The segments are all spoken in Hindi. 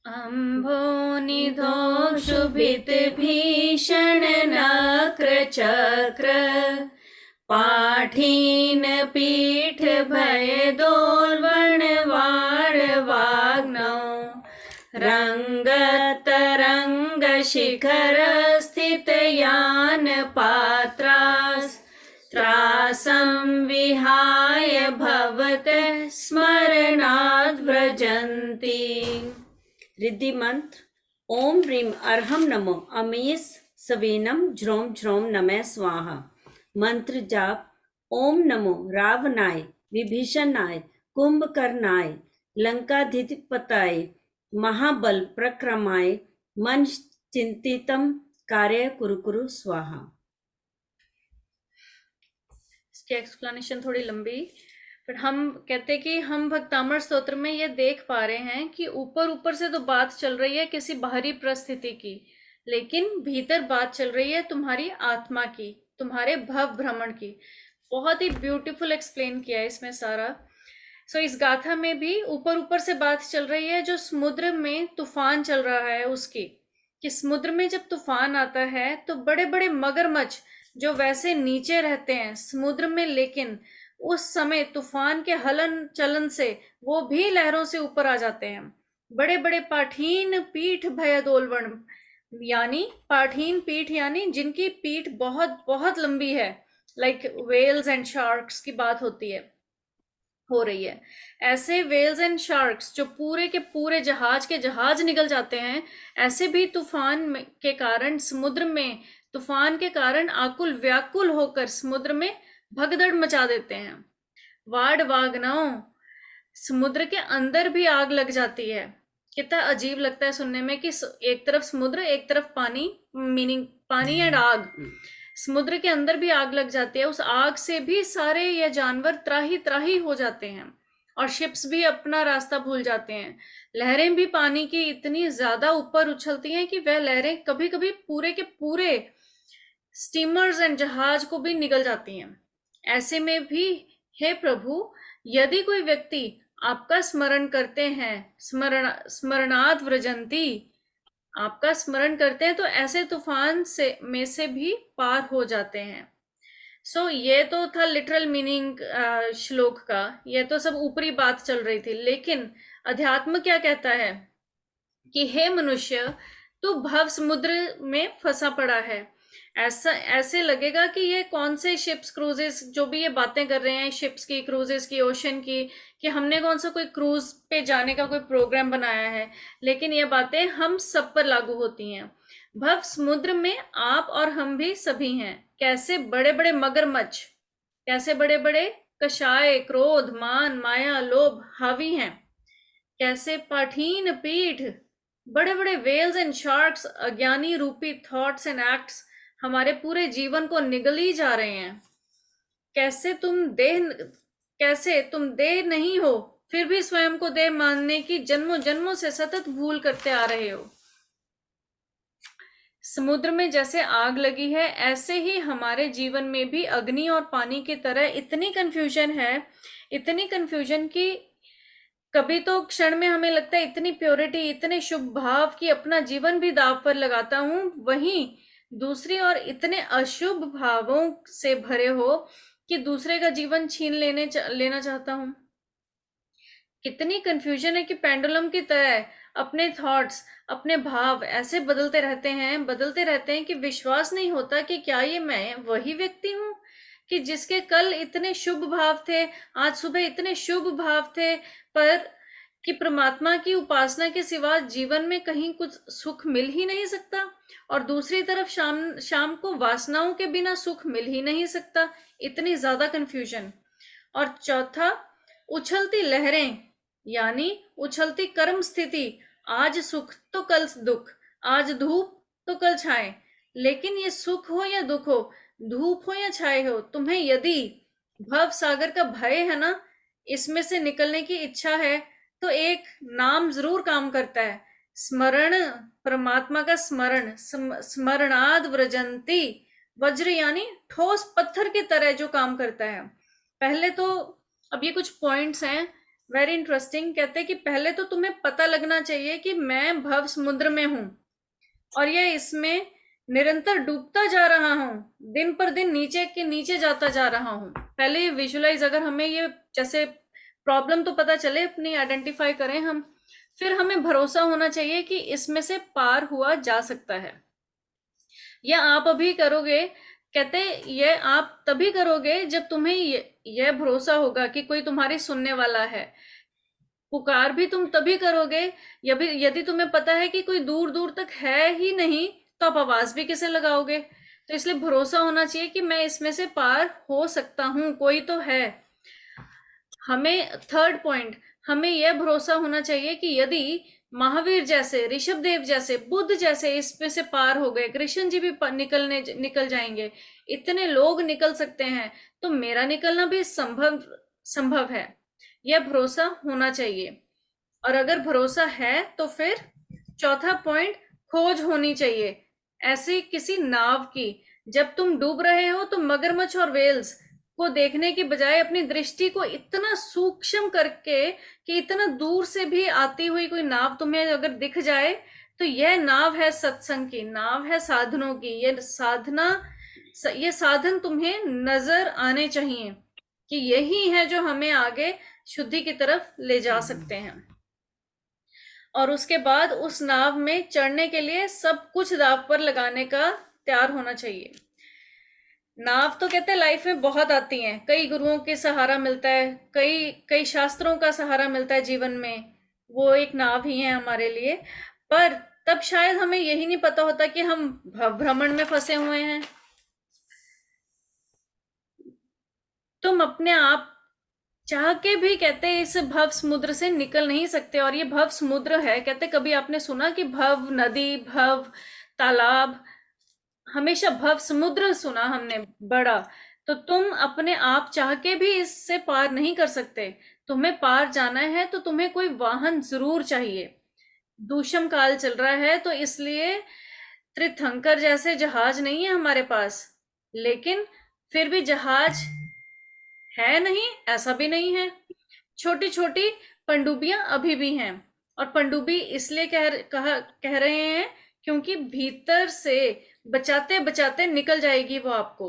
अम्भोनिधो शुभित भीषण नक्र चक्र पाठीन पीठ भय दोलवण वाण वाग्नौ रंगत रंग शिखर स्थित यान पात्रास त्रासं विहाय भवत स्मरणाद् व्रजन्ति। रिद्धि मंत्र ओम ह्रीम अर्हम नमो अमीस सवेनम झ्रोम झ्रोम नमः स्वाहा। मंत्र जाप ओम नमो रावणाय विभीषणाय कुंभकर्णाय लंकाधिपताय महाबल प्रक्रमाय मन चिंतितम कार्य कुरु कुरु स्वाहा। इसकी एक्सप्लेनेशन थोड़ी लंबी, पर हम कहते कि हम भक्तामृत स्तोत्र में ये देख पा रहे हैं कि ऊपर ऊपर से तो बात चल रही है किसी बाहरी परिस्थिति की, लेकिन भीतर बात चल रही है तुम्हारी आत्मा की, तुम्हारे भव भ्रमण की। बहुत ही ब्यूटीफुल एक्सप्लेन किया है इसमें सारा। सो इस गाथा में भी ऊपर ऊपर से बात चल रही है जो समुद्र में तूफान चल रहा है उसकी, कि समुद्र में जब तूफान आता है तो बड़े बड़े मगरमच्छ जो वैसे नीचे रहते हैं समुद्र में, लेकिन उस समय तूफान के हलन चलन से वो भी लहरों से ऊपर आ जाते हैं। बड़े बड़े पाठीन पीठ भय दोलवण, यानी पाठीन पीठ यानी जिनकी पीठ बहुत बहुत लंबी है, लाइक वेल्स एंड शार्क्स की बात हो रही है। ऐसे वेल्स एंड शार्क्स जो पूरे के पूरे जहाज के जहाज निकल जाते हैं, ऐसे भी तूफान के कारण समुद्र में, तूफान के कारण आकुल व्याकुल होकर समुद्र में भगदड़ मचा देते हैं। वाड वागनाओ, समुद्र के अंदर भी आग लग जाती है। कितना अजीब लगता है सुनने में कि एक तरफ समुद्र एक तरफ पानी, मीनिंग पानी एंड आग। समुद्र के अंदर भी आग लग जाती है, उस आग से भी सारे ये जानवर त्राही त्राही हो जाते हैं और शिप्स भी अपना रास्ता भूल जाते हैं। लहरें भी पानी की इतनी ज्यादा ऊपर उछलती हैं कि वह लहरें कभी कभी पूरे के पूरे स्टीमर्स एंड जहाज को भी निगल जाती हैं। ऐसे में भी हे प्रभु, यदि कोई व्यक्ति आपका स्मरण करते हैं, स्मरणात् व्रजंती, आपका स्मरण करते हैं तो ऐसे तूफान से में से भी पार हो जाते हैं। सो ये तो था लिटरल मीनिंग श्लोक का, ये तो सब ऊपरी बात चल रही थी। लेकिन अध्यात्म क्या कहता है कि हे मनुष्य, तू भव समुद्र में फंसा पड़ा है। ऐसे लगेगा कि ये कौन से शिप्स क्रूजेस, जो भी ये बातें कर रहे हैं शिप्स की, क्रूजेस की, ओशन की, कि हमने कौन सा कोई क्रूज पे जाने का कोई प्रोग्राम बनाया है, लेकिन ये बातें हम सब पर लागू होती हैं। भव समुद्र में आप और हम भी सभी हैं। कैसे बड़े बड़े मगरमच्छ, कैसे बड़े बड़े कषाय, क्रोध, मान, माया, लोभ हावी हैं। कैसे पाठीन पीठ, बड़े बड़े वेल्स एंड शार्क्स, अज्ञानी रूपी थॉट्स एंड एक्ट्स हमारे पूरे जीवन को निगली जा रहे हैं। कैसे तुम देह नहीं हो, फिर भी स्वयं को देह मानने की जन्मों जन्मों से सतत भूल करते आ रहे हो। समुद्र में जैसे आग लगी है, ऐसे ही हमारे जीवन में भी अग्नि और पानी की तरह इतनी कंफ्यूजन है, इतनी कंफ्यूजन की कभी तो क्षण में हमें लगता है इतनी प्योरिटी, इतने शुभ भाव कि अपना जीवन भी दाव पर लगाता हूं, वहीं दूसरी ओर इतने अशुभ भावों से भरे हो कि दूसरे का जीवन छीन लेना चाहता हूं। कितनी कंफ्यूजन है कि पेंडुलम की तरह अपने थॉट्स, अपने भाव ऐसे बदलते रहते हैं कि विश्वास नहीं होता कि क्या ये मैं वही व्यक्ति हूं कि जिसके कल इतने शुभ भाव थे, आज सुबह इतने शुभ भाव थे, पर कि परमात्मा की उपासना के सिवा जीवन में कहीं कुछ सुख मिल ही नहीं सकता, और दूसरी तरफ शाम को वासनाओं के बिना सुख मिल ही नहीं सकता। इतनी ज्यादा कंफ्यूजन। और चौथा, उछलती लहरें, यानी उछलती कर्म स्थिति। आज सुख तो कल दुख, आज धूप तो कल छाए। लेकिन ये सुख हो या दुख हो, धूप हो या छाए हो, तुम्हें यदि भव सागर का भय है ना, इसमें से निकलने की इच्छा है, तो एक नाम जरूर काम करता है, स्मरण, परमात्मा का स्मरण। स्मरणाद व्रजंती, वज्र यानी ठोस पत्थर की तरह जो काम करता है। पहले तो अब ये कुछ पॉइंट्स हैं वेरी इंटरेस्टिंग। कहते हैं कि पहले तो तुम्हें पता लगना चाहिए कि मैं भव समुद्र में हूं और ये इसमें निरंतर डूबता जा रहा हूं, दिन पर दिन नीचे के नीचे जाता जा रहा हूं। पहले ये विजुलाइज, अगर हमें ये जैसे प्रॉब्लम तो पता चले, अपनी आइडेंटिफाई करें हम, फिर हमें भरोसा होना चाहिए कि इसमें से पार हुआ जा सकता है। या आप अभी करोगे, कहते ये आप तभी करोगे जब तुम्हें यह भरोसा होगा कि कोई तुम्हारी सुनने वाला है। पुकार भी तुम तभी करोगे यदि यदि तुम्हें पता है कि कोई दूर दूर तक है ही नहीं, तो आप आवाज भी कैसे लगाओगे? तो इसलिए भरोसा होना चाहिए कि मैं इसमें से पार हो सकता हूँ, कोई तो है। हमें थर्ड पॉइंट, हमें यह भरोसा होना चाहिए कि यदि महावीर जैसे, ऋषभ देव जैसे, बुद्ध जैसे इसमें से पार हो गए, कृष्ण जी भी निकल जाएंगे, इतने लोग निकल सकते हैं, तो मेरा निकलना भी संभव संभव है। यह भरोसा होना चाहिए। और अगर भरोसा है तो फिर चौथा पॉइंट, खोज होनी चाहिए ऐसी किसी नाव की। जब तुम डूब रहे हो तो मगरमच्छ और वेल्स को देखने की बजाय अपनी दृष्टि को इतना सूक्ष्म करके कि इतना दूर से भी आती हुई कोई नाव तुम्हें अगर दिख जाए, तो यह नाव है सत्संग की, नाव है साधनों की। ये साधन तुम्हें नजर आने चाहिए कि यही है जो हमें आगे शुद्धि की तरफ ले जा सकते हैं। और उसके बाद उस नाव में चढ़ने के लिए सब कुछ दांव पर लगाने का तैयार होना चाहिए। नाव तो कहते हैं लाइफ में बहुत आती हैं, कई गुरुओं के सहारा मिलता है, कई कई शास्त्रों का सहारा मिलता है जीवन में, वो एक नाव ही है हमारे लिए। पर तब शायद हमें यही नहीं पता होता कि हम भ्रमण में फंसे हुए हैं। तुम अपने आप चाह के भी, कहते हैं, इस भव समुद्र से निकल नहीं सकते। और ये भव समुद्र है, कहते कभी आपने सुना कि भव नदी, भव तालाब? हमेशा भव समुद्र सुना हमने, बड़ा। तो तुम अपने आप चाह के भी इससे पार नहीं कर सकते। तुम्हें पार जाना है तो तुम्हें कोई वाहन जरूर चाहिए। दूषम काल चल रहा है, तो इसलिए त्रिथंकर जैसे जहाज नहीं है हमारे पास, लेकिन फिर भी जहाज है नहीं ऐसा भी नहीं है। छोटी छोटी पनडुब्बियां अभी भी हैं। और पनडुब्बी इसलिए कह रहे हैं क्योंकि भीतर से बचाते बचाते निकल जाएगी वो आपको,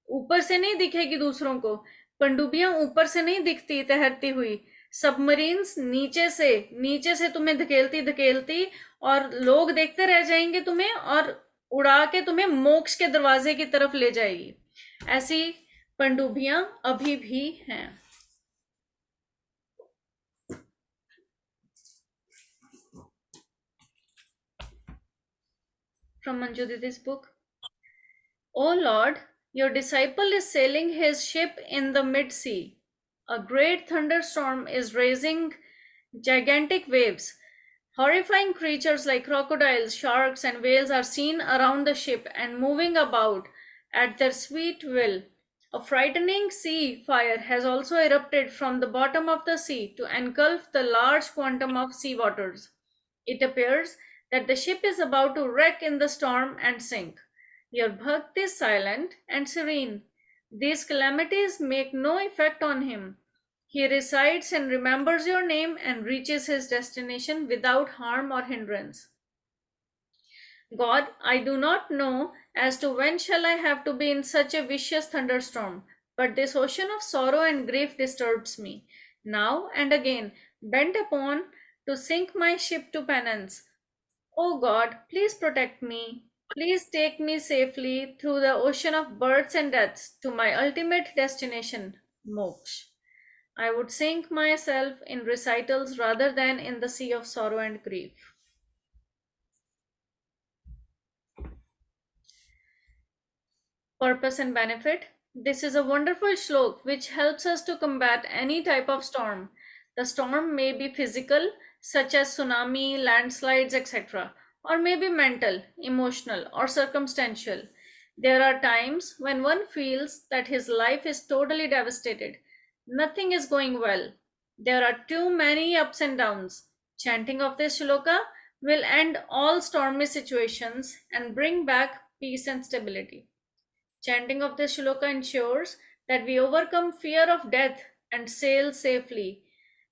ऊपर से नहीं दिखेगी दूसरों को। पनडुब्बियां ऊपर से नहीं दिखती तैरती हुई, सबमरीन्स नीचे से तुम्हें धकेलती धकेलती, और लोग देखते रह जाएंगे तुम्हें, और उड़ा के तुम्हें मोक्ष के दरवाजे की तरफ ले जाएगी। ऐसी पनडुब्बियां अभी भी हैं। From Manju Didi's book. O Lord, your disciple is sailing his ship in the mid sea. A great thunderstorm is raising gigantic waves. Horrifying creatures like crocodiles, sharks, and whales are seen around the ship and moving about at their sweet will. A frightening sea fire has also erupted from the bottom of the sea to engulf the large quantum of sea waters. It appears that the ship is about to wreck in the storm and sink. Your Bhakt is silent and serene. These calamities make no effect on him. He recites and remembers your name and reaches his destination without harm or hindrance. God, I do not know as to when shall I have to be in such a vicious thunderstorm, but this ocean of sorrow and grief disturbs me, now and again, bent upon to sink my ship to penance. O God, please protect me. Please take me safely through the ocean of births and deaths to my ultimate destination, moksha. I would sink myself in recitals rather than in the sea of sorrow and grief. Purpose and benefit. This is a wonderful shlok which helps us to combat any type of storm. The storm may be physical, such as tsunami, landslides, etc., or may be mental, emotional, or circumstantial. There are times when one feels that his life is totally devastated. Nothing is going well. There are too many ups and downs. Chanting of this shloka will end all stormy situations and bring back peace and stability. Chanting of this shloka ensures that we overcome fear of death and sail safely.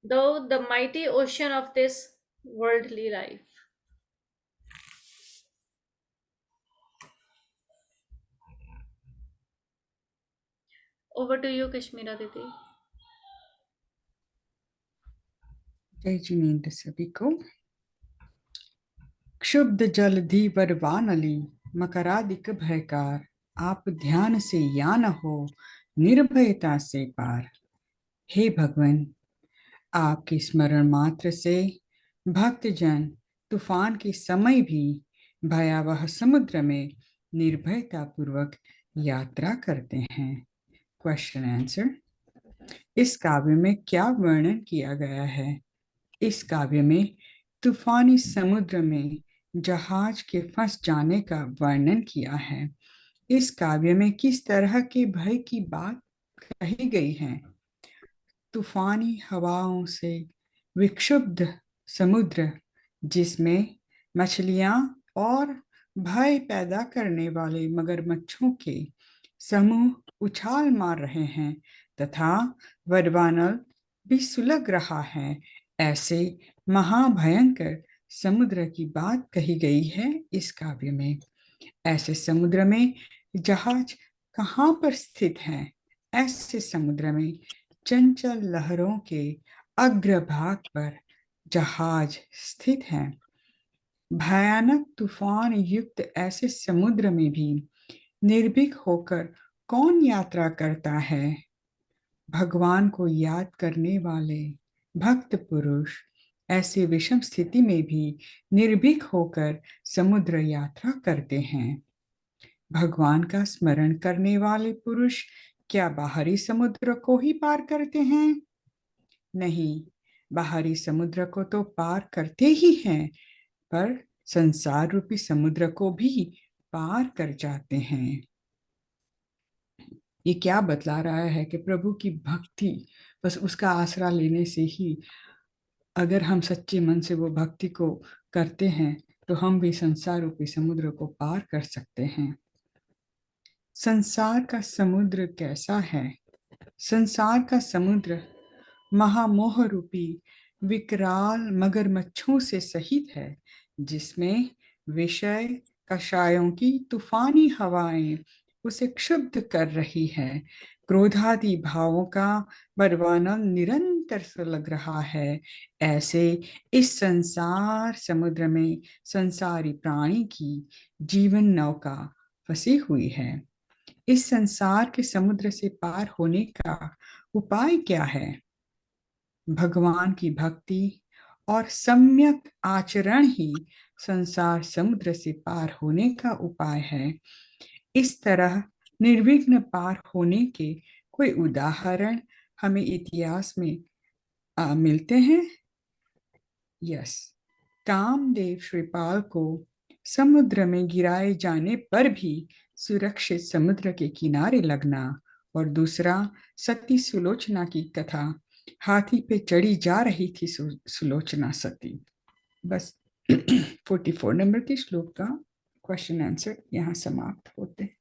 though the mighty ocean of this worldly life. Over to you, Kashmira Didi. जय जिनेन्द्र सभी को। क्षुब्ध जलधि बरवानली मकरादिक भयकार, आप ध्यान से या न हो निर्भयता से पार। हे भगवान, आपके स्मरण मात्र से भक्तजन तूफान के समय भी भयावह समुद्र में निर्भयता पूर्वक यात्रा करते हैं। Question answer. इस काव्य में क्या वर्णन किया गया है? इस काव्य में तूफानी समुद्र में जहाज के फंस जाने का वर्णन किया है। इस काव्य में किस तरह के भय की बात कही गई है? तूफानी हवाओं से विक्षुब्ध समुद्र, जिसमें मछलियां और भय पैदा करने वाले मगरमच्छों के समूह उछाल मार रहे हैं तथा वडवानल भी सुलग रहा है, ऐसे महाभयंकर समुद्र की बात कही गई है इस काव्य में। ऐसे समुद्र में जहाज कहाँ पर स्थित है? ऐसे समुद्र में चंचल लहरों के अग्रभाग पर जहाज स्थित है। भयानक तूफान युक्त ऐसे समुद्र में भी निर्भीक होकर कौन यात्रा करता है? भगवान को याद करने वाले भक्त पुरुष ऐसी विषम स्थिति में भी निर्भीक होकर समुद्र यात्रा करते हैं। भगवान का स्मरण करने वाले पुरुष क्या बाहरी समुद्र को ही पार करते हैं? नहीं, बाहरी समुद्र को तो पार करते ही हैं, पर संसार रूपी समुद्र को भी पार कर जाते हैं। ये क्या बतला रहा है कि प्रभु की भक्ति, बस उसका आसरा लेने से ही अगर हम सच्चे मन से वो भक्ति को करते हैं तो हम भी संसार रूपी समुद्र को पार कर सकते हैं। संसार का समुद्र कैसा है? संसार का समुद्र महामोह रूपी विकराल मगरमच्छों से सहित है, जिसमें विषय कषायों की तूफानी हवाएं उसे क्षुब्ध कर रही है। क्रोधादि भावों का बरवाना निरंतर सुलग रहा है। ऐसे इस संसार समुद्र में संसारी प्राणी की जीवन नौका फंसी हुई है। इस संसार के समुद्र से पार होने का उपाय क्या है? भगवान की भक्ति और सम्यक आचरण ही संसार समुद्र से पार होने का उपाय है। इस तरह निर्विघ्न पार होने के कोई उदाहरण हमें इतिहास में मिलते हैं। यस, कामदेव श्रीपाल को समुद्र में गिराए जाने पर भी सुरक्षित समुद्र के किनारे लगना, और दूसरा सती सुलोचना की कथा, हाथी पे चढ़ी जा रही थी सुलोचना सती। बस 44 नंबर के श्लोक का क्वेश्चन आंसर यहाँ समाप्त होते हैं।